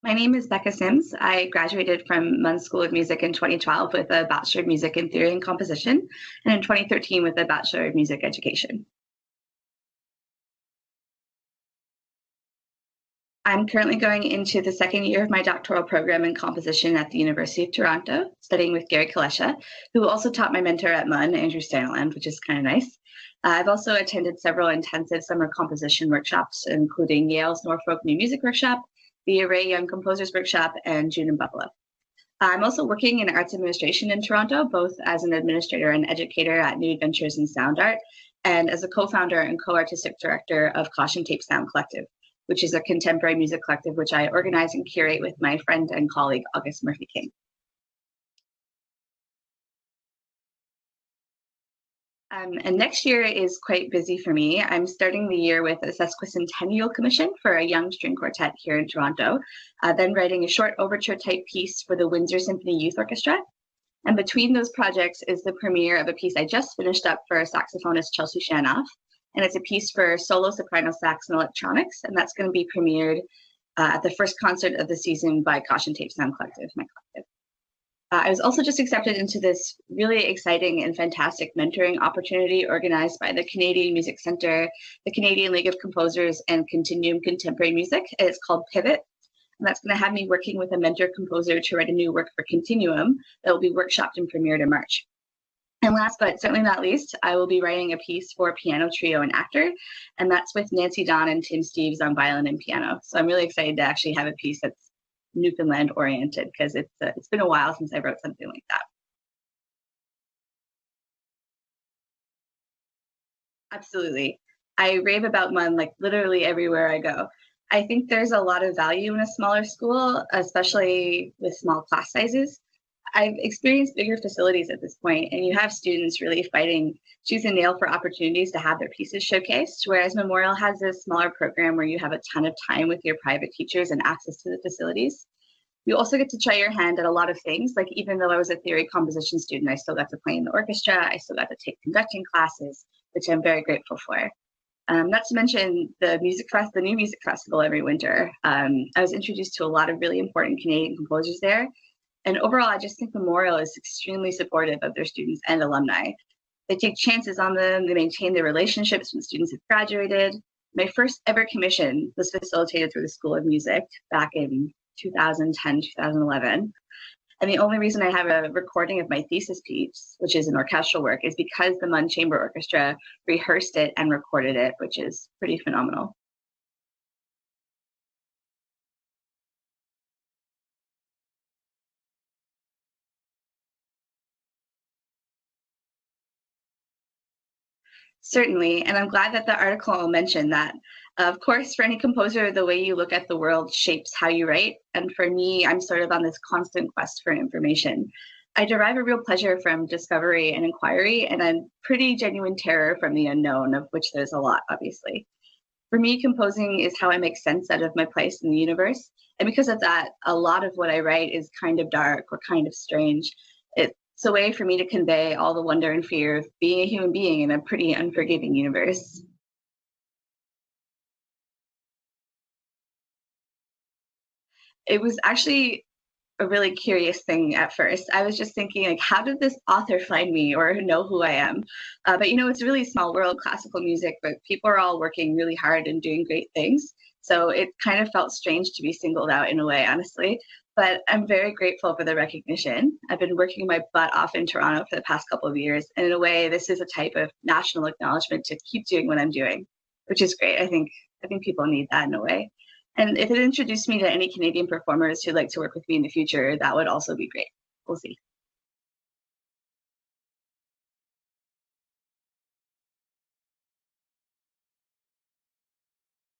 My name is Bekah Simms. I graduated from MUN School of Music in 2012 with a Bachelor of Music in Theory and Composition, and in 2013 with a Bachelor of Music Education. I'm currently going into the second year of my doctoral program in composition at the University of Toronto, studying with Gary Kalesha, who also taught my mentor at MUN, Andrew Staniland, which is kind of nice. I've also attended several intensive summer composition workshops, including Yale's Norfolk New Music Workshop, the Array Young Composers Workshop, and June in Buffalo. I'm also working in arts administration in Toronto, both as an administrator and educator at New Adventures in Sound Art, and as a co-founder and co-artistic director of Caution Tape Sound Collective, which is a contemporary music collective which I organize and curate with my friend and colleague, August Murphy King. And next year is quite busy for me. I'm starting the year with a sesquicentennial commission for a young string quartet here in Toronto, then writing a short overture type piece for the Windsor Symphony Youth Orchestra. And between those projects is the premiere of a piece I just finished up for saxophonist Chelsea Shanoff. And it's a piece for solo soprano sax and electronics, and that's going to be premiered at the first concert of the season by Caution Tape Sound Collective, my collective. I was also just accepted into this really exciting and fantastic mentoring opportunity organized by the Canadian Music Centre, the Canadian League of Composers, and Continuum Contemporary Music. It's called Pivot, and that's going to have me working with a mentor composer to write a new work for Continuum that will be workshopped and premiered in March. And last but certainly not least, I will be writing a piece for piano trio and actor, and that's with Nancy Don and Tim Steeves on violin and piano. So I'm really excited to actually have a piece that's Newfoundland oriented because it's been a while since I wrote something like that. Absolutely. I rave about MUN like literally everywhere I go. I think there's a lot of value in a smaller school, especially with small class sizes. I've experienced bigger facilities at this point, and you have students really fighting tooth and nail for opportunities to have their pieces showcased, whereas Memorial has a smaller program where you have a ton of time with your private teachers and access to the facilities. You also get to try your hand at a lot of things. Like even though I was a theory composition student, I still got to play in the orchestra. I still got to take conducting classes, which I'm very grateful for. Not to mention the new music festival every winter. I was introduced to a lot of really important Canadian composers there. And overall, I just think Memorial is extremely supportive of their students and alumni. They take chances on them. They maintain their relationships when students have graduated. My first ever commission was facilitated through the School of Music back in 2010, 2011. And the only reason I have a recording of my thesis piece, which is an orchestral work, is because the MUN Chamber Orchestra rehearsed it and recorded it, which is pretty phenomenal. Certainly, and I'm glad that the article mentioned that. Of course, for any composer, the way you look at the world shapes how you write. And for me, I'm sort of on this constant quest for information. I derive a real pleasure from discovery and inquiry, and a pretty genuine terror from the unknown, of which there's a lot, obviously. For me, composing is how I make sense out of my place in the universe. And because of that, a lot of what I write is kind of dark or kind of strange. It's a way for me to convey all the wonder and fear of being a human being in a pretty unforgiving universe. It was actually a really curious thing at first. I was just thinking, like, how did this author find me or know who I am? But it's a really small world, classical music, but people are all working really hard and doing great things. So it kind of felt strange to be singled out in a way, honestly. But I'm very grateful for the recognition. I've been working my butt off in Toronto for the past couple of years. And in a way, this is a type of national acknowledgement to keep doing what I'm doing, which is great. I think people need that in a way. And if it introduced me to any Canadian performers who'd like to work with me in the future, that would also be great. We'll see.